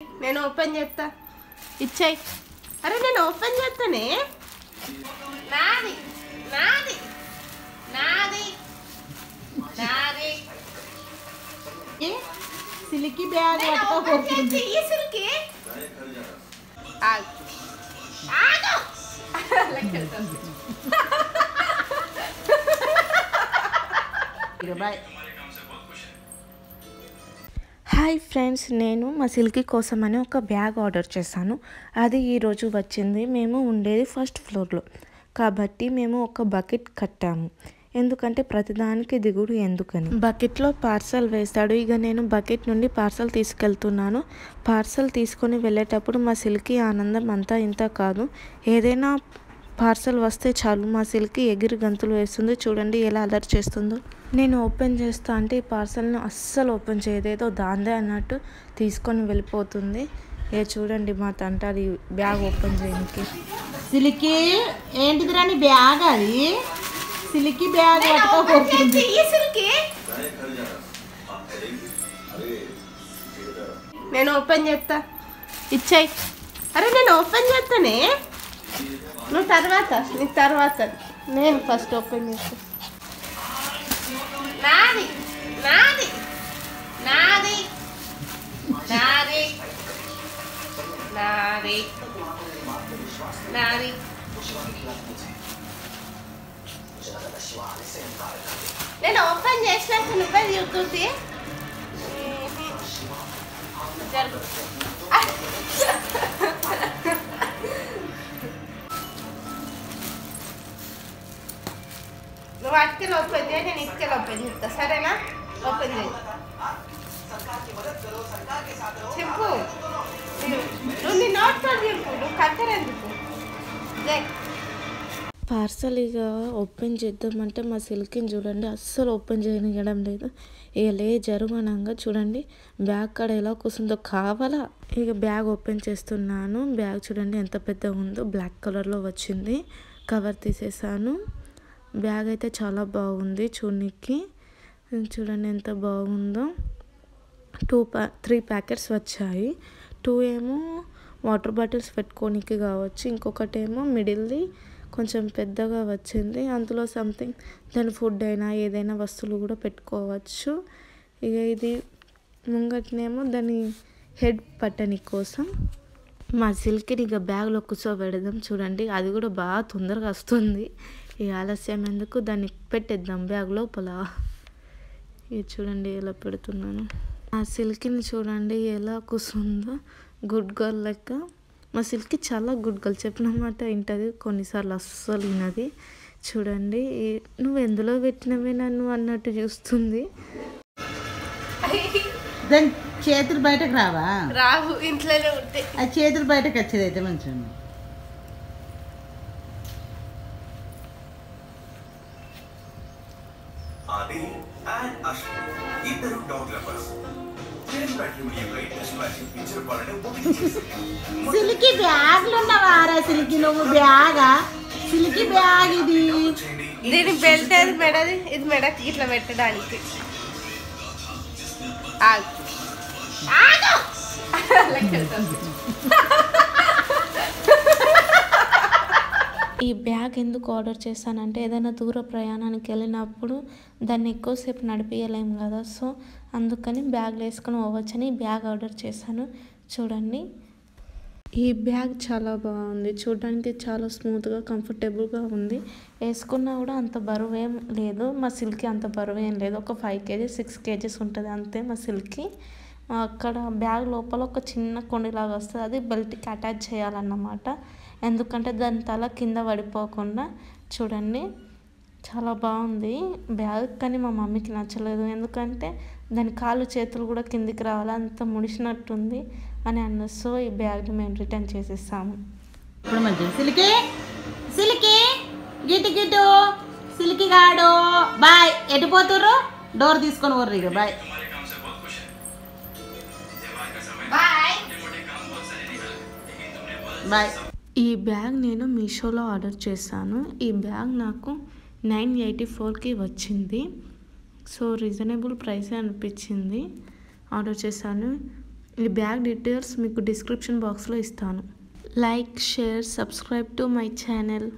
నేను ఓపెన్ చేస్తా ఇచ్చాయి. అరే నేను ఓపెన్ చేస్తానే. నాది నాది నాది నాది సిలికి బ్యాగ్ పట్టుకోపోతుంది. ఈ సిలికి ఆగు ఆగు బాయ్. హాయ్ ఫ్రెండ్స్, నేను మా సిల్కీ కోసమని ఒక బ్యాగ్ ఆర్డర్ చేశాను. అది ఈరోజు వచ్చింది. మేము ఉండేది ఫస్ట్ ఫ్లోర్లో కాబట్టి మేము ఒక బకెట్ కట్టాము. ఎందుకంటే ప్రతిదానికి దిగుడు ఎందుకని. బకెట్లో పార్సల్ వేస్తాడు. ఇక నేను బకెట్ నుండి పార్సల్ తీసుకెళ్తున్నాను. పార్సల్ తీసుకొని వెళ్ళేటప్పుడు మా సిల్కీ ఆనందం అంతా ఇంత కాదు. ఏదైనా పార్సల్ వస్తే చాలు మా సిల్కీ ఎగిరి గంతులు వేస్తుంది. చూడండి ఎలా అలర్ట్ చేస్తుందో. నేను ఓపెన్ చేస్తా అంటే ఈ పార్సల్ని అస్సలు ఓపెన్ చేయదు. ఏదో దాందే అన్నట్టు తీసుకొని వెళ్ళిపోతుంది. చూడండి మా తంటారు ఈ బ్యాగ్ ఓపెన్ చేయడానికి. సిలికి ఏంటిది రాని బ్యాగ్? అది సిలికి బ్యాగ్ పట్టుకోపోతుంది. నేను ఓపెన్ చేస్తా ఇచ్చాయి. అరే నేను ఓపెన్ చేస్తానే. నువ్వు తర్వాత నీకు తర్వాత, నేను ఫస్ట్ ఓపెన్ చేస్తా. నాది నాది నాది నాది నాది నాది నేను ఓపెన్ చేసినాక నువ్వే చూస్తుంది. జరుగు నువ్వు అటుకెళ్ళి ఓపెన్ చేయి, నేను ఇటుకెళ్ళి ఓపెన్ చేస్తా. సరేనా? ఓపెన్ చేయి. చెప్పు నువ్వు నీ నోట్తో చెప్పు. నువ్వు కట్టరెందుకు? పార్సల్ ఇక ఓపెన్ చేద్దామంటే మా సిల్కీని చూడండి అస్సలు ఓపెన్ చేయనియడం లేదు. ఇక జరుగనంగా చూడండి బ్యాగ్ కాడ ఎలా కూర్చుందో కావాలా. ఇక బ్యాగ్ ఓపెన్ చేస్తున్నాను. బ్యాగ్ చూడండి ఎంత పెద్దగా ఉందో. బ్లాక్ కలర్లో వచ్చింది. కవర్ తీసేసాను. బ్యాగ్ అయితే చాలా బాగుంది చూడడానికి. చూడండి ఎంత బాగుందో. 3 ప్యాకెట్స్ వచ్చాయి. 2 ఏమో వాటర్ బాటిల్స్ పెట్టుకోనికి కావచ్చు, ఇంకొకటేమో మిడిల్ది కొంచెం పెద్దగా వచ్చింది. అందులో సంథింగ్ దాని ఫుడ్ అయినా ఏదైనా వస్తువులు కూడా పెట్టుకోవచ్చు. ఇక ఇది ముంగట్నేమో దాని హెడ్ పట్టని కోసం మా సిల్కీని ఇక బ్యాగ్లో కూర్చోబెడదాం. చూడండి అది కూడా బాగా తొందరగా వస్తుంది. ఈ ఆలస్యం ఎందుకు, దాన్ని పెట్టేద్దాం బ్యాగ్ లోపల. ఇది చూడండి ఎలా పెడుతున్నాను. ఆ సిల్కీని చూడండి ఎలా కూర్చుందో గుడ్ గర్ల్ లెక్క. మా సిల్కీ చాలా గుడ్ గర్ల్, చెప్పిన మాట వింటుంది, కొన్నిసార్లు అస్సలు వినది. చూడండి నువ్వు ఎందులో పెట్టినవే నన్ను అన్నట్టు చూస్తుంది. దాని చేతులు బయటకు రావా? రావు, ఇంట్లోనే ఉంటాయి. ఆ చేతులు బయటకు వచ్చేది అయితే మంచిగా. సిలికి బ్యాగ్లు ఉన్నవారా? సిలికి నువ్వు బ్యాగా? సిలికి బ్యాగ్ ఇది. దీని బెల్ట్ అది మెడది, ఇది మెడకి ఇట్లా పెట్టడానికి. ఈ బ్యాగ్ ఎందుకు ఆర్డర్ చేశానంటే ఏదైనా దూర ప్రయాణానికి వెళ్ళినప్పుడు దాన్ని ఎక్కువసేపు నడిపించలేము కదా, సో అందుకని బ్యాగ్లో వేసుకొని పోవచ్చని బ్యాగ్ ఆర్డర్ చేశాను. చూడండి ఈ బ్యాగ్ చాలా బాగుంది. చూడడానికి చాలా స్మూత్గా కంఫర్టబుల్గా ఉంది. వేసుకున్నా కూడా అంత బరువు ఏం లేదు. మా సిల్కీ అంత బరువు ఏం లేదు. ఒక 5 kgs 6 kgs ఉంటుంది అంతే మా సిల్కీ. అక్కడ బ్యాగ్ లోపల ఒక చిన్న కొండిలాగా వస్తుంది. అది బెల్ట్కి అటాచ్ చేయాలన్నమాట. ఎందుకంటే దాని తల కింద పడిపోకుండా. చూడండి చాలా బాగుంది బ్యాగ్, కానీ మా మమ్మీకి నచ్చలేదు. ఎందుకంటే దాని కాళ్ళు చేతులు కూడా కిందికి రావాలి, అంత ముడిసినట్టుంది అని అన్నది. సో ఈ బ్యాగ్ని మేము రిటర్న్ చేసేసాము. ఇప్పుడు మంచిది. సిలికి సిలికి గిటు గిటు సిలికి గాడు బాయ్. ఎటుపోతుర్రు? డోర్ తీసుకొని వర్రు. ఇక బాయ్ బాయ్. ఈ బ్యాగ్ నేను మీషోలో ఆర్డర్ చేశాను. ఈ బ్యాగ్ నాకు 984కి వచ్చింది. సో రీజనబుల్ ప్రైస్ అనిపించింది. ఆర్డర్ చేశాను. ఈ బ్యాగ్ డీటెయిల్స్ మీకు డిస్క్రిప్షన్ బాక్స్లో ఇస్తాను. Like, share, subscribe to my channel.